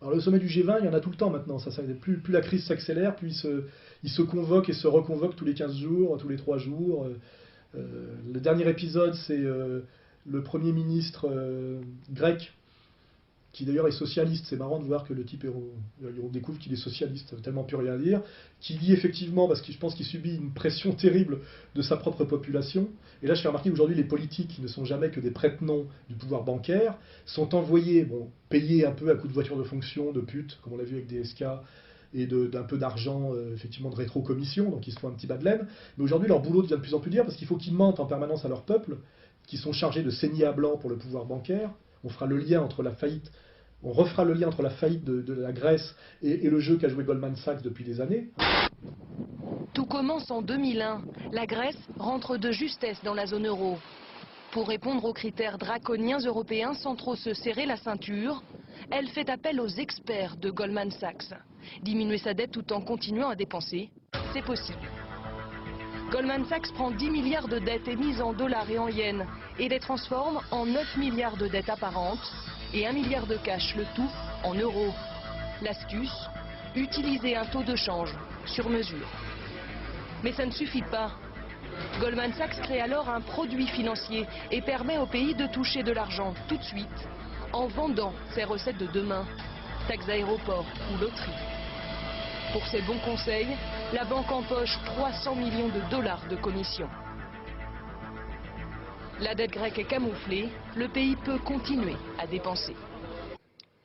Alors le sommet du G20, il y en a tout le temps maintenant. Plus la crise s'accélère, plus il se convoque et se reconvoque tous les 15 jours, tous les 3 jours. Le dernier épisode, c'est le Premier ministre grec, qui d'ailleurs est socialiste. C'est marrant de voir que le type, on découvre qu'il est socialiste, tellement plus rien à dire, qui dit effectivement, parce que je pense qu'il subit une pression terrible de sa propre population. Et là, je fais remarquer qu'aujourd'hui, les politiques, qui ne sont jamais que des prête-noms du pouvoir bancaire, sont envoyés, payés un peu à coups de voiture de fonction, de pute, comme on l'a vu avec DSK, et d'un peu d'argent, effectivement, de rétro-commission, donc ils se font un petit bas de laine. Mais aujourd'hui, leur boulot devient de plus en plus dur, parce qu'il faut qu'ils mentent en permanence à leur peuple, qui sont chargés de saigner à blanc pour le pouvoir bancaire. On fera le lien entre la faillite, on refera le lien entre la faillite de la Grèce et le jeu qu'a joué Goldman Sachs depuis des années. Tout commence en 2001. La Grèce rentre de justesse dans la zone euro. Pour répondre aux critères draconiens européens sans trop se serrer la ceinture, elle fait appel aux experts de Goldman Sachs. Diminuer sa dette tout en continuant à dépenser, c'est possible. Goldman Sachs prend 10 milliards de dettes émises en dollars et en yens et les transforme en 9 milliards de dettes apparentes et 1 milliard de cash, le tout en euros. L'astuce, utiliser un taux de change sur mesure. Mais ça ne suffit pas. Goldman Sachs crée alors un produit financier et permet au pays de toucher de l'argent tout de suite en vendant ses recettes de demain, taxes d'aéroport ou loterie. Pour ses bons conseils, la banque empoche 300 millions de dollars de commission. La dette grecque est camouflée, le pays peut continuer à dépenser.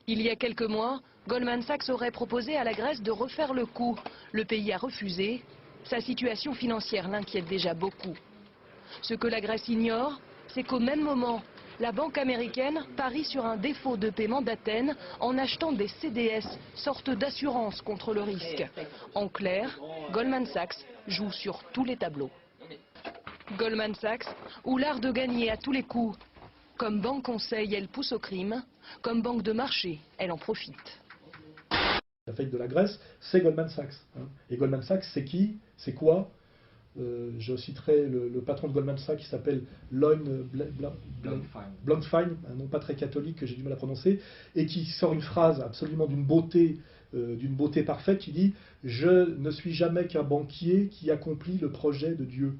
Il y a quelques mois, Goldman Sachs aurait proposé à la Grèce de refaire le coup. Le pays a refusé. Sa situation financière l'inquiète déjà beaucoup. Ce que la Grèce ignore, c'est qu'au même moment, la banque américaine parie sur un défaut de paiement d'Athènes en achetant des CDS, sorte d'assurance contre le risque. En clair, Goldman Sachs joue sur tous les tableaux. Goldman Sachs, ou l'art de gagner à tous les coups. Comme banque conseil, elle pousse au crime. Comme banque de marché, elle en profite. La faillite de la Grèce, c'est Goldman Sachs. Et Goldman Sachs, c'est qui? C'est quoi? Je citerai le patron de Goldman Sachs qui s'appelle Lloyd Blankfein, un nom pas très catholique que j'ai du mal à prononcer, et qui sort une phrase absolument d'une beauté parfaite qui dit « Je ne suis jamais qu'un banquier qui accomplit le projet de Dieu ».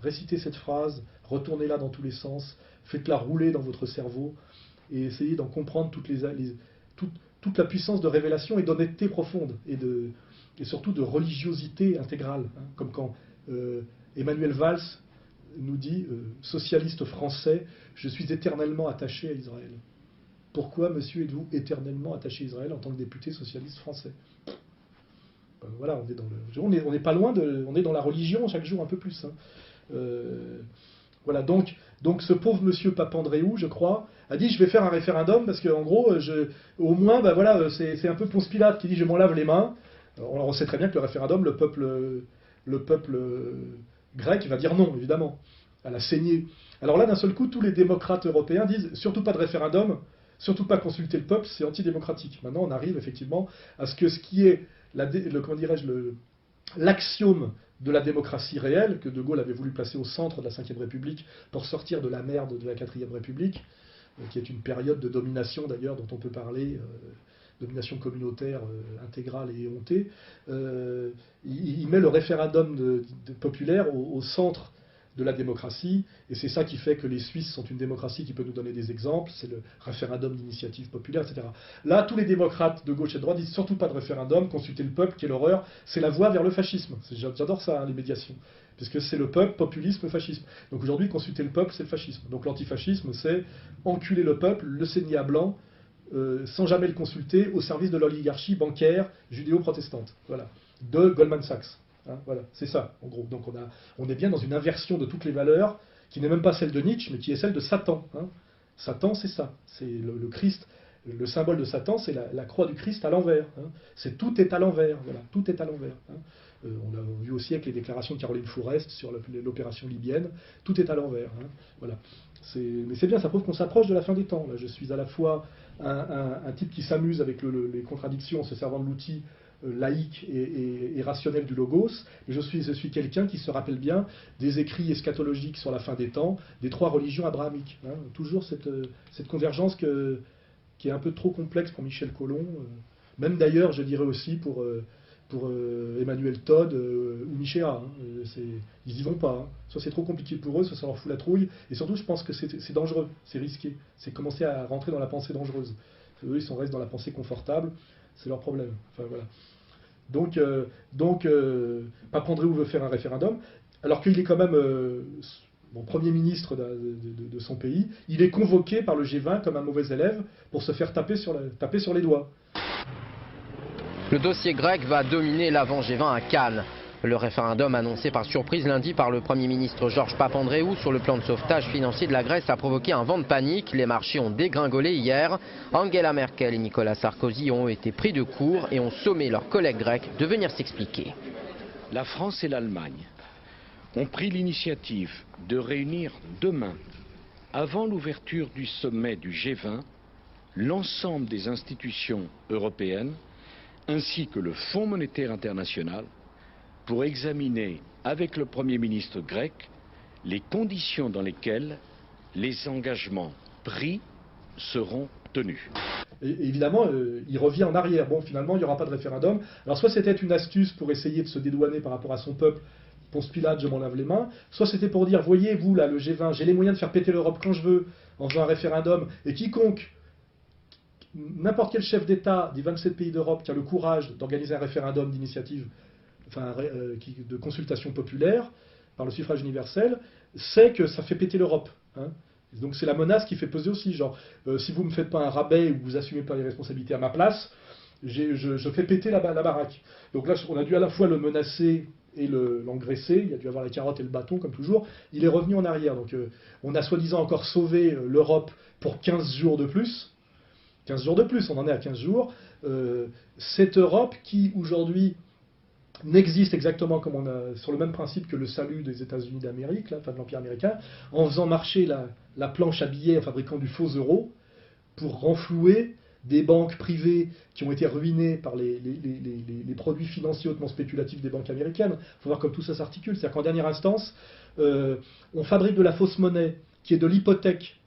Récitez cette phrase, retournez-la dans tous les sens, faites-la rouler dans votre cerveau et essayez d'en comprendre toute la puissance de révélation et d'honnêteté profonde et surtout de religiosité intégrale. Comme quand Emmanuel Valls nous dit « Socialiste français, je suis éternellement attaché à Israël ». Pourquoi, monsieur, êtes-vous éternellement attaché à Israël en tant que député socialiste français? Voilà, on n'est pas loin on est dans la religion chaque jour un peu plus. Voilà, donc ce pauvre monsieur Papandréou, je crois, a dit je vais faire un référendum parce qu'en gros, au moins, voilà, c'est un peu Ponce Pilate qui dit je m'en lave les mains. Alors, on sait très bien que le référendum, le peuple grec va dire non, évidemment, à la saignée. Alors là, d'un seul coup, tous les démocrates européens disent surtout pas de référendum, surtout pas consulter le peuple, c'est antidémocratique. Maintenant, on arrive effectivement à ce qui est l'axiome de la démocratie réelle, que De Gaulle avait voulu placer au centre de la Ve République pour sortir de la merde de la Quatrième République, qui est une période de domination d'ailleurs dont on peut parler, domination communautaire intégrale et éhontée. Il met le référendum populaire au centre de la démocratie, et c'est ça qui fait que les Suisses sont une démocratie qui peut nous donner des exemples, c'est le référendum d'initiative populaire, etc. Là, tous les démocrates de gauche et de droite disent surtout pas de référendum, consulter le peuple, quelle horreur, c'est la voie vers le fascisme. J'adore ça, les médiations, puisque c'est le peuple, populisme, fascisme. Donc aujourd'hui, consulter le peuple, c'est le fascisme. Donc l'antifascisme, c'est enculer le peuple, le saigner à blanc, sans jamais le consulter, au service de l'oligarchie bancaire judéo-protestante. Voilà, de Goldman Sachs. Voilà, c'est ça, en gros. Donc on est bien dans une inversion de toutes les valeurs, qui n'est même pas celle de Nietzsche, mais qui est celle de Satan. Satan, c'est ça. C'est le Christ. Le symbole de Satan, c'est la croix du Christ à l'envers. C'est tout est à l'envers. Voilà, tout est à l'envers. On l'a vu aussi avec les déclarations de Caroline Fourest sur l'opération libyenne. Tout est à l'envers. Voilà. Mais c'est bien, ça prouve qu'on s'approche de la fin des temps. Là, je suis à la fois un type qui s'amuse avec les contradictions en se servant de l'outil laïque et rationnel du logos, mais je suis quelqu'un qui se rappelle bien des écrits eschatologiques sur la fin des temps, des 3 religions abrahamiques. Toujours cette convergence qui est un peu trop complexe pour Michel Collomb, même d'ailleurs, je dirais aussi pour Emmanuel Todd ou Michéa. Ils n'y vont pas. Hein. Soit c'est trop compliqué pour eux, soit ça leur fout la trouille. Et surtout, je pense que c'est dangereux, c'est risqué. C'est commencer à rentrer dans la pensée dangereuse. Eux, ils restent dans la pensée confortable, c'est leur problème. Enfin, voilà. Donc Papandréou veut faire un référendum, alors qu'il est quand même Premier ministre de son pays. Il est convoqué par le G20 comme un mauvais élève pour se faire taper sur les doigts. Le dossier grec va dominer l'avant G20 à Cannes. Le référendum annoncé par surprise lundi par le Premier ministre Georges Papandréou sur le plan de sauvetage financier de la Grèce a provoqué un vent de panique. Les marchés ont dégringolé hier. Angela Merkel et Nicolas Sarkozy ont été pris de court et ont sommé leurs collègues grecs de venir s'expliquer. La France et l'Allemagne ont pris l'initiative de réunir demain, avant l'ouverture du sommet du G20, l'ensemble des institutions européennes ainsi que le Fonds monétaire international pour examiner avec le Premier ministre grec les conditions dans lesquelles les engagements pris seront tenus. Et évidemment, il revient en arrière. Bon, finalement, il n'y aura pas de référendum. Alors, soit c'était une astuce pour essayer de se dédouaner par rapport à son peuple, Ponce Pilate, je m'en lave les mains, soit c'était pour dire, voyez, vous, là, le G20, j'ai les moyens de faire péter l'Europe quand je veux, en faisant un référendum, et quiconque, n'importe quel chef d'État des 27 pays d'Europe qui a le courage d'organiser un référendum d'initiative, enfin, de consultation populaire, par le suffrage universel, sait que ça fait péter l'Europe. Hein. Donc c'est la menace qui fait peser aussi, genre, si vous ne me faites pas un rabais ou vous assumez pas les responsabilités à ma place, je fais péter la baraque. Donc là, on a dû à la fois le menacer et l'engraisser, il a dû avoir la carotte et le bâton, comme toujours. Il est revenu en arrière. Donc on a soi-disant encore sauvé l'Europe pour 15 jours de plus. 15 jours de plus, on en est à 15 jours. Cette Europe qui, aujourd'hui, n'existe exactement comme sur le même principe que le salut des États-Unis d'Amérique, enfin de l'Empire américain, en faisant marcher la planche à billets en fabriquant du faux euro pour renflouer des banques privées qui ont été ruinées par les produits financiers hautement spéculatifs des banques américaines. Il faut voir comme tout ça s'articule. C'est-à-dire qu'en dernière instance, on fabrique de la fausse monnaie qui est de l'hypothèque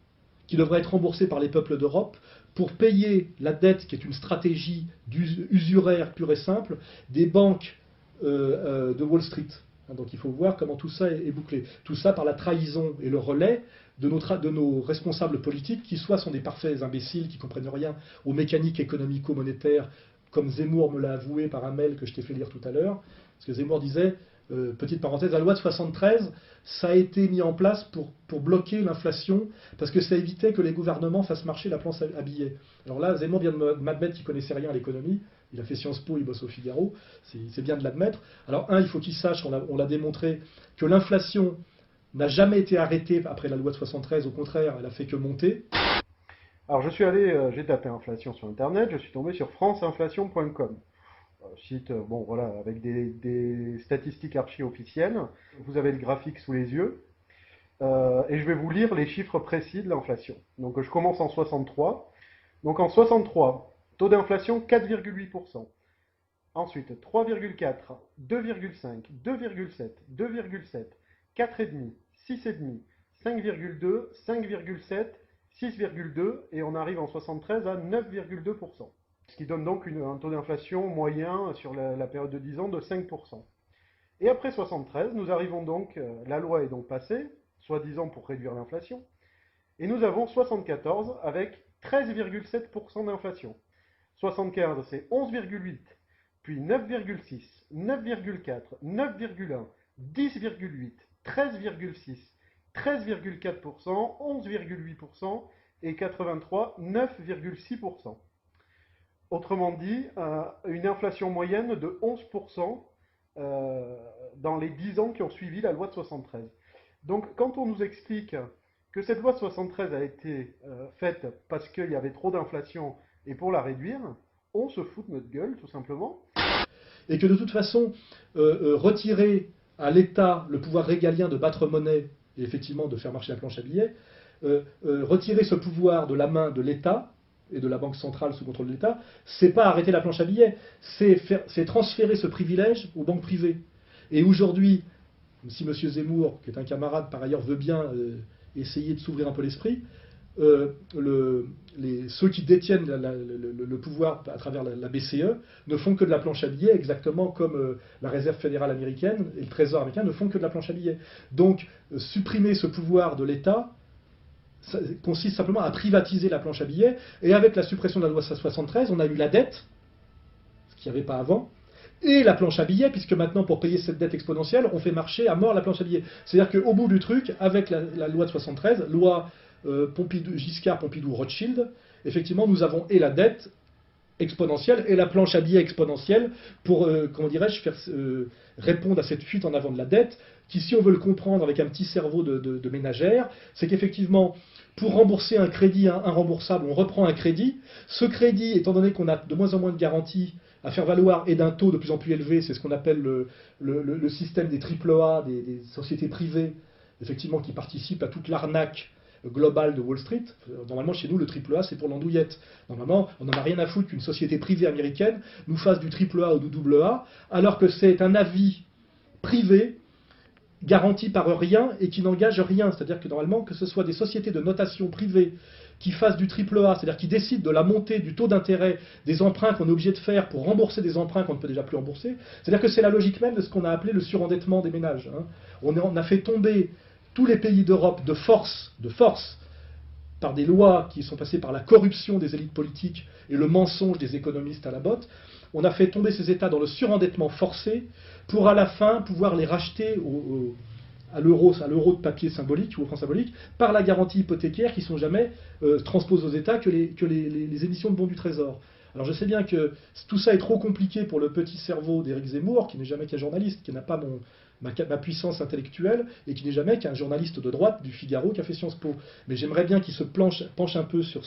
qui devrait être remboursée par les peuples d'Europe pour payer la dette qui est une stratégie usuraire pure et simple des banques de Wall Street. Donc il faut voir comment tout ça est bouclé. Tout ça par la trahison et le relais de nos responsables politiques qui soit sont des parfaits imbéciles qui ne comprennent rien aux mécaniques économico-monétaires, comme Zemmour me l'a avoué par un mail que je t'ai fait lire tout à l'heure. Parce que Zemmour disait, petite parenthèse, la loi de 73, ça a été mis en place pour bloquer l'inflation, parce que ça évitait que les gouvernements fassent marcher la planche à billets. Alors là, Zemmour vient de m'admettre qu'il ne connaissait rien à l'économie. Il a fait Sciences Po, il bosse au Figaro, c'est bien de l'admettre. Alors un, il faut qu'il sache, on l'a démontré, que l'inflation n'a jamais été arrêtée après la loi de 73, au contraire, elle a fait que monter. Alors j'ai tapé inflation sur Internet, je suis tombé sur franceinflation.com. Site, bon voilà, avec des statistiques archi-officielles. Vous avez le graphique sous les yeux. Et je vais vous lire les chiffres précis de l'inflation. Donc je commence en 63. Donc en 63, taux d'inflation 4,8%. Ensuite 3,4, 2,5, 2,7, 2,7, 4,5, 6,5, 5,2, 5,7, 6,2 et on arrive en 73 à 9,2%. Ce qui donne donc un taux d'inflation moyen sur la période de 10 ans de 5%. Et après 73, nous arrivons donc, la loi est donc passée, soi-disant pour réduire l'inflation, et nous avons 74 avec 13,7% d'inflation. 75, c'est 11,8, puis 9,6, 9,4, 9,1, 10,8, 13,6, 13,4%, 11,8% et 83, 9,6%. Autrement dit, une inflation moyenne de 11% dans les 10 ans qui ont suivi la loi de 73. Donc quand on nous explique que cette loi de 73 a été faite parce qu'il y avait trop d'inflation et pour la réduire, on se fout de notre gueule tout simplement. Et que de toute façon, retirer à l'État le pouvoir régalien de battre monnaie et effectivement de faire marcher la planche à billets, retirer ce pouvoir de la main de l'État et de la Banque centrale sous contrôle de l'État, c'est pas arrêter la planche à billets, c'est transférer ce privilège aux banques privées. Et aujourd'hui, si M. Zemmour, qui est un camarade par ailleurs, veut bien essayer de s'ouvrir un peu l'esprit, ceux qui détiennent le pouvoir à travers la BCE ne font que de la planche à billets, exactement comme la Réserve fédérale américaine et le Trésor américain ne font que de la planche à billets. Donc, supprimer ce pouvoir de l'État consiste simplement à privatiser la planche à billets, et avec la suppression de la loi 73, on a eu la dette, ce qu'il n'y avait pas avant, et la planche à billets, puisque maintenant, pour payer cette dette exponentielle, on fait marcher à mort la planche à billets. C'est-à-dire qu'au bout du truc, avec la loi de 73, loi Giscard, Pompidou, Rothschild, effectivement, nous avons et la dette exponentielle et la planche à billets exponentielle pour, comment dirais-je, répondre à cette fuite en avant de la dette, qui, si on veut le comprendre avec un petit cerveau de ménagère, c'est qu'effectivement, pour rembourser un crédit irremboursable, on reprend un crédit. Ce crédit, étant donné qu'on a de moins en moins de garanties à faire valoir et d'un taux de plus en plus élevé, c'est ce qu'on appelle le système des AAA, des sociétés privées, effectivement, qui participent à toute l'arnaque globale de Wall Street. Normalement, chez nous, le AAA, c'est pour l'andouillette. Normalement, on n'en a rien à foutre qu'une société privée américaine nous fasse du AAA ou du AA, alors que c'est un avis privé garanti par rien et qui n'engage rien. C'est-à-dire que normalement, que ce soit des sociétés de notation privées qui fassent du AAA, c'est-à-dire qui décident de la montée du taux d'intérêt des emprunts qu'on est obligé de faire pour rembourser des emprunts qu'on ne peut déjà plus rembourser, c'est-à-dire que c'est la logique même de ce qu'on a appelé le surendettement des ménages. On a fait tomber tous les pays d'Europe de force, par des lois qui sont passées par la corruption des élites politiques et le mensonge des économistes à la botte. On a fait tomber ces États dans le surendettement forcé pour à la fin pouvoir les racheter à l'euro de papier symbolique ou au franc symbolique par la garantie hypothécaire qui ne sont jamais transposées aux États que les émissions de bons du Trésor. Alors je sais bien que tout ça est trop compliqué pour le petit cerveau d'Éric Zemmour, qui n'est jamais qu'un journaliste, qui n'a pas ma puissance intellectuelle et qui n'est jamais qu'un journaliste de droite du Figaro qui a fait Sciences Po. Mais j'aimerais bien qu'il se penche un peu sur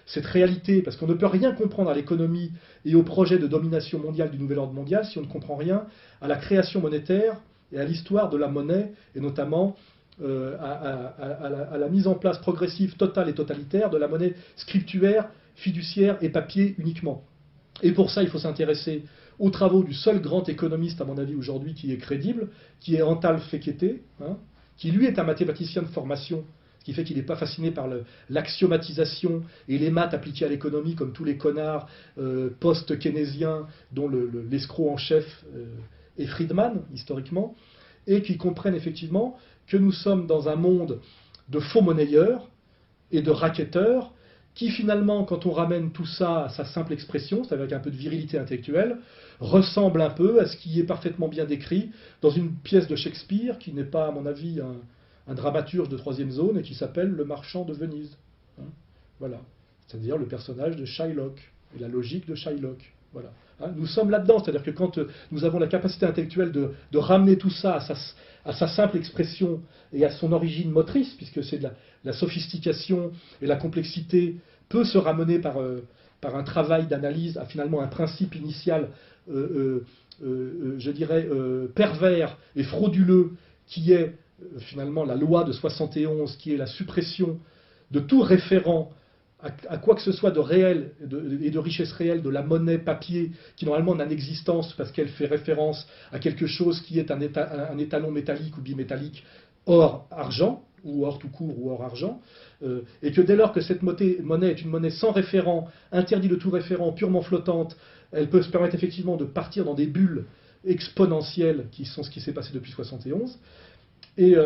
cette réalité, parce qu'on ne peut rien comprendre à l'économie et au projet de domination mondiale du nouvel ordre mondial si on ne comprend rien à la création monétaire et à l'histoire de la monnaie, et notamment à la mise en place progressive, totale et totalitaire de la monnaie scriptuaire, fiduciaire et papier uniquement. Et pour ça, il faut s'intéresser aux travaux du seul grand économiste, à mon avis, aujourd'hui, qui est crédible, qui est Antal Fekete, qui lui est un mathématicien de formation, ce qui fait qu'il n'est pas fasciné par l'axiomatisation et les maths appliquées à l'économie, comme tous les connards post-keynésiens, dont l'escroc en chef est Friedman, historiquement, et qui comprennent effectivement que nous sommes dans un monde de faux monnayeurs et de racketteurs, qui finalement, quand on ramène tout ça à sa simple expression, c'est-à-dire avec un peu de virilité intellectuelle, ressemble un peu à ce qui est parfaitement bien décrit dans une pièce de Shakespeare, qui n'est pas, à mon avis, un dramaturge de troisième zone, et qui s'appelle Le Marchand de Venise. Voilà. C'est-à-dire le personnage de Shylock, et la logique de Shylock. Voilà. Nous sommes là-dedans, c'est-à-dire que quand nous avons la capacité intellectuelle de ramener tout ça à sa simple expression et à son origine motrice, puisque c'est de la sophistication et la complexité peut se ramener par un travail d'analyse à finalement un principe initial, je dirais, pervers et frauduleux, qui est finalement la loi de 71, qui est la suppression de tout référent à quoi que ce soit de réel et de richesse réelle de la monnaie papier, qui normalement n'a d'existence parce qu'elle fait référence à quelque chose qui est un étalon métallique ou bimétallique, or argent, ou or tout court, ou or argent, et que dès lors que cette monnaie est une monnaie sans référent, interdite de tout référent, purement flottante, elle peut se permettre effectivement de partir dans des bulles exponentielles qui sont ce qui s'est passé depuis 71, et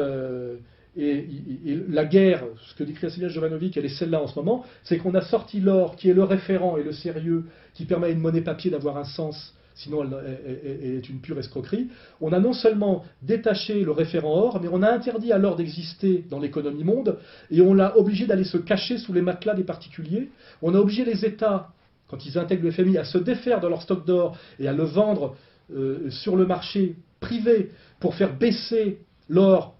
la guerre, ce que décrit assez bien Jovanovic, elle est celle-là en ce moment, c'est qu'on a sorti l'or qui est le référent et le sérieux, qui permet à une monnaie papier d'avoir un sens, sinon elle est une pure escroquerie. On a non seulement détaché le référent or, mais on a interdit à l'or d'exister dans l'économie monde, et on l'a obligé d'aller se cacher sous les matelas des particuliers. On a obligé les États, quand ils intègrent le FMI, à se défaire de leur stock d'or et à le vendre sur le marché privé pour faire baisser l'or,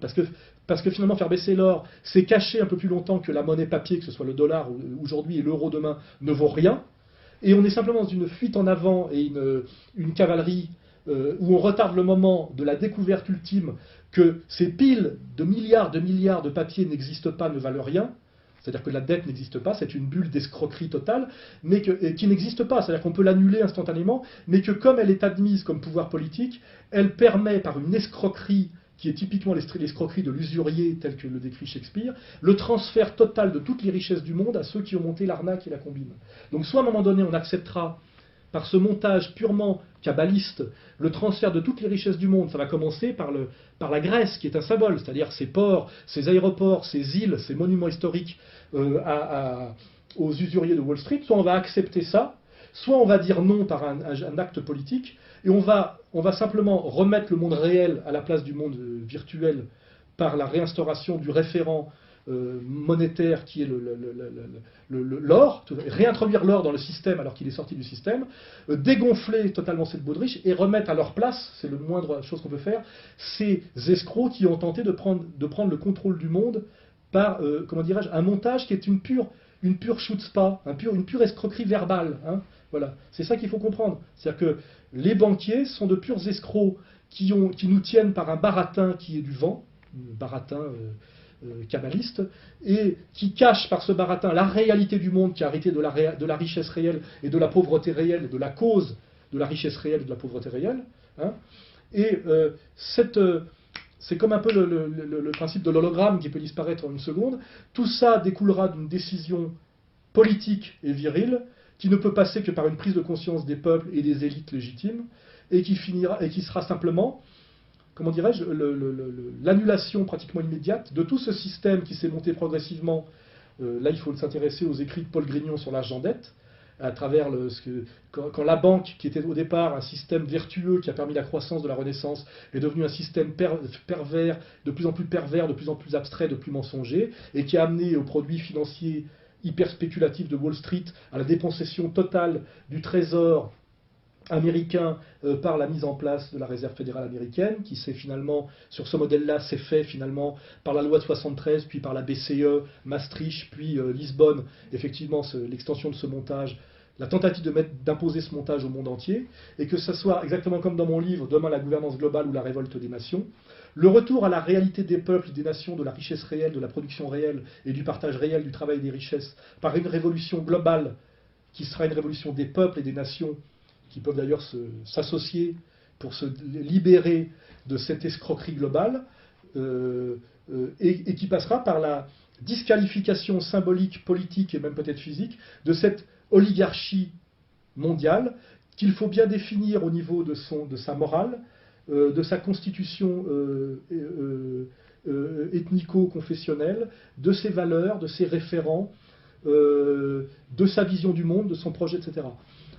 parce que finalement, faire baisser l'or, c'est cacher un peu plus longtemps que la monnaie papier, que ce soit le dollar aujourd'hui et l'euro demain, ne vaut rien. Et on est simplement dans une fuite en avant et une cavalerie où on retarde le moment de la découverte ultime que ces piles de milliards de papiers n'existent pas, ne valent rien. C'est-à-dire que la dette n'existe pas, c'est une bulle d'escroquerie totale, mais qui n'existe pas. C'est-à-dire qu'on peut l'annuler instantanément, mais que comme elle est admise comme pouvoir politique, elle permet par une escroquerie qui est typiquement l'escroquerie de l'usurier tel que le décrit Shakespeare, le transfert total de toutes les richesses du monde à ceux qui ont monté l'arnaque et la combine. Donc soit à un moment donné on acceptera par ce montage purement kabbaliste le transfert de toutes les richesses du monde, ça va commencer par la Grèce qui est un symbole, c'est-à-dire ses ports, ses aéroports, ses îles, ses monuments historiques aux usuriers de Wall Street, soit on va accepter ça, soit on va dire non par un acte politique, et on va simplement remettre le monde réel à la place du monde virtuel par la réinstauration du référent monétaire qui est l'or, réintroduire l'or dans le système alors qu'il est sorti du système, dégonfler totalement cette baudriche et remettre à leur place, c'est le moindre chose qu'on peut faire, ces escrocs qui ont tenté de prendre le contrôle du monde par, comment dirais-je, un montage qui est une pure chutzpah, une pure escroquerie verbale. Hein. Voilà, c'est ça qu'il faut comprendre. C'est-à-dire que les banquiers sont de purs escrocs qui nous tiennent par un baratin qui est du vent, un baratin kabbaliste, et qui cachent par ce baratin la réalité du monde qui a hérité de la richesse réelle et de la pauvreté réelle, de la cause de la richesse réelle et de la pauvreté réelle. Hein. Et c'est comme un peu le principe de l'hologramme qui peut disparaître en une seconde. Tout ça découlera d'une décision politique et virile qui ne peut passer que par une prise de conscience des peuples et des élites légitimes et qui sera simplement, comment dirais-je, l'annulation pratiquement immédiate de tout ce système qui s'est monté progressivement. Là, il faut s'intéresser aux écrits de Paul Grignon sur l'argent-dette, à travers quand la banque, qui était au départ un système vertueux qui a permis la croissance de la Renaissance, est devenue un système pervers, de plus en plus pervers, de plus en plus abstrait, de plus mensonger, et qui a amené aux produits financiers hyper spéculatifs de Wall Street à la dépossession totale du trésor américain par la mise en place de la Réserve fédérale américaine, qui s'est finalement, sur ce modèle-là, s'est fait finalement par la loi de 73, puis par la BCE, Maastricht, puis Lisbonne, effectivement l'extension de ce montage, la tentative d'imposer ce montage au monde entier, et que ce soit exactement comme dans mon livre, Demain la gouvernance globale ou la révolte des nations, le retour à la réalité des peuples, des nations, de la richesse réelle, de la production réelle et du partage réel du travail et des richesses, par une révolution globale, qui sera une révolution des peuples et des nations, qui peuvent d'ailleurs s'associer pour se libérer de cette escroquerie globale, et qui passera par la disqualification symbolique, politique et même peut-être physique de cette oligarchie mondiale qu'il faut bien définir au niveau de sa morale, de sa constitution ethnico-confessionnelle, de ses valeurs, de ses référents, de sa vision du monde, de son projet, etc.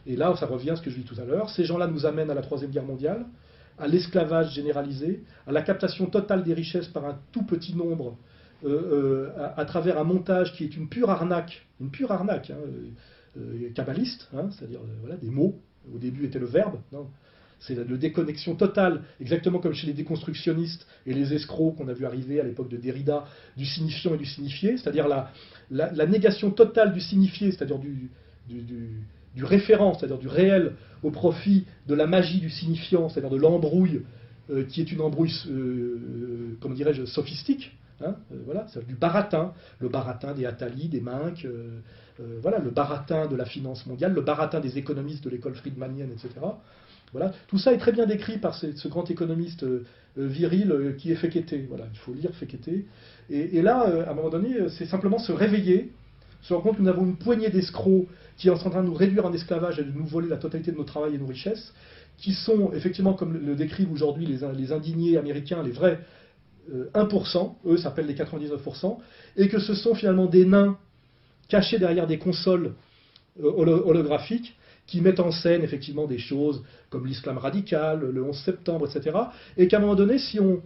Et là, ça revient à ce que je dis tout à l'heure, ces gens-là nous amènent à la Troisième Guerre mondiale, à l'esclavage généralisé, à la captation totale des richesses par un tout petit nombre, à travers un montage qui est une pure arnaque kabbaliste, hein, c'est-à-dire voilà, des mots, au début était le verbe, non, c'est la déconnexion totale, exactement comme chez les déconstructionnistes et les escrocs qu'on a vu arriver à l'époque de Derrida, du signifiant et du signifié, c'est-à-dire la négation totale du signifié, c'est-à-dire du référent, c'est-à-dire du réel, au profit de la magie du signifiant, c'est-à-dire de l'embrouille, qui est une embrouille, comment dirais-je, sophistique, hein, voilà, c'est du baratin, le baratin des Attali, des Minc, voilà, le baratin de la finance mondiale, le baratin des économistes de l'école friedmanienne, etc. Voilà. Tout ça est très bien décrit par ce grand économiste viril qui est Fekete. Voilà, il faut lire Fekete. Et là, à un moment donné, c'est simplement se réveiller, se rendre compte que nous avons une poignée d'escrocs qui est en train de nous réduire en esclavage et de nous voler la totalité de nos travail et nos richesses, qui sont effectivement, comme le décrivent aujourd'hui les indignés américains, les vrais 1%, eux s'appellent les 99%, et que ce sont finalement des nains cachés derrière des consoles holographiques qui mettent en scène effectivement des choses comme l'islam radical, le 11 septembre, etc. Et qu'à un moment donné, si on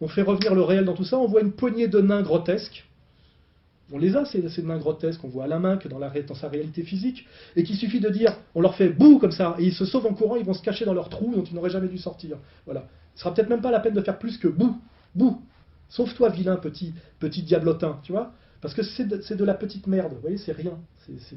fait revenir le réel dans tout ça, on voit une poignée de nains grotesques. On les a, ces nains grotesques, on voit à la main que dans sa réalité physique, et qu'il suffit de dire, on leur fait bouh comme ça, et ils se sauvent en courant, ils vont se cacher dans leur trou dont ils n'auraient jamais dû sortir. Voilà. Ce sera peut-être même pas la peine de faire plus que bouh, bouh. Sauve-toi, vilain petit diablotin, tu vois. Parce que c'est de la petite merde, vous voyez, c'est rien.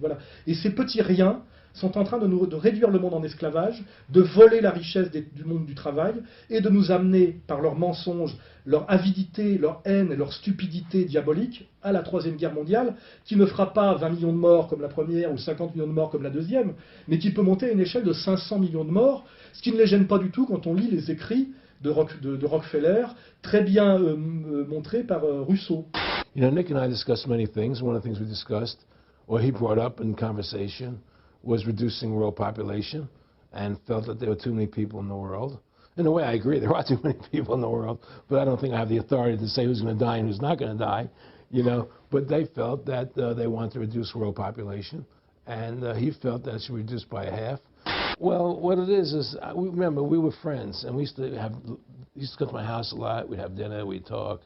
Voilà. Et ces petits riens sont en train de réduire le monde en esclavage, de voler la richesse du monde du travail, et de nous amener, par leurs mensonges, leur avidité, leur haine et leur stupidité diabolique, à la Troisième Guerre mondiale, qui ne fera pas 20 millions de morts comme la première, ou 50 millions de morts comme la deuxième, mais qui peut monter à une échelle de 500 millions de morts, ce qui ne les gêne pas du tout quand on lit les écrits de Rockefeller, très bien montrés par Rousseau. You know, Nick and I discussed many things. One of the things we discussed, or he brought up in conversation, was reducing world population, and felt that there were too many people in the world. In a way, I agree. There are too many people in the world, but I don't think I have the authority to say who's going to die and who's not going to die, you know. But they felt that they wanted to reduce world population, and he felt that it should be reduced by half. Well, what it is remember, we were friends, and he used to come to my house a lot. We'd have dinner, we'd talk,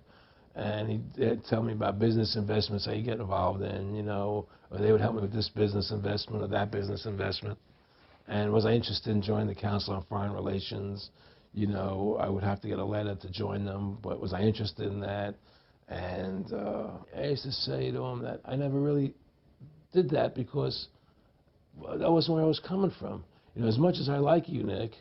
and he'd tell me about business investments, how you get involved in, you know, or they would help me with this business investment or that business investment. And was I interested in joining the Council on Foreign Relations? You know, I would have to get a letter to join them, but was I interested in that? And I used to say to him that I never really did that because that wasn't where I was coming from. You know, as much as I like you, Nick,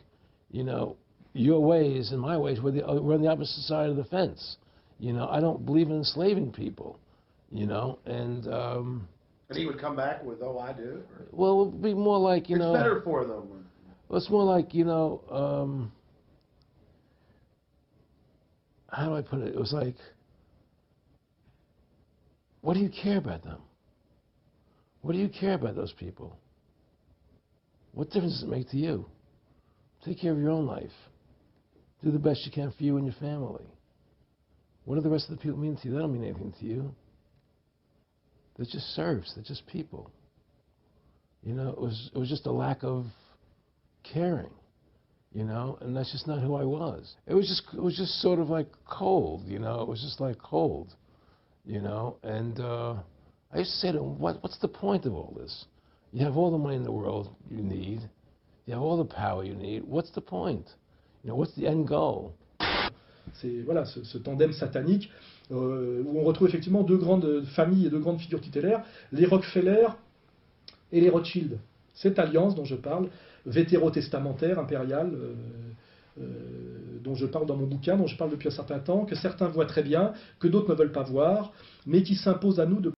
you know, your ways and my ways, we're on the opposite side of the fence. You know, I don't believe in enslaving people, you know, and... But he would come back with, oh, I do? Or? Well, it would be more like, you know... It's better for them. Well, it's more like, you know, how do I put it? It was like, what do you care about them? What do you care about those people? What difference does it make to you? Take care of your own life. Do the best you can for you and your family. What do the rest of the people mean to you? They don't mean anything to you. They're just serfs. They're just people. You know, it was just a lack of caring, you know, and that's just not who I was. It was just sort of like cold, you know. It was just like cold, you know. And I used to say to him, what's the point of all this? You have all the money in the world you need. You have all the power you need. What's the point? You know, what's the end goal? C'est voilà, ce tandem satanique où on retrouve effectivement deux grandes familles et deux grandes figures tutélaires, les Rockefeller et les Rothschild. Cette alliance dont je parle, vétérotestamentaire, impériale, dont je parle dans mon bouquin, dont je parle depuis un certain temps, que certains voient très bien, que d'autres ne veulent pas voir, mais qui s'impose à nous de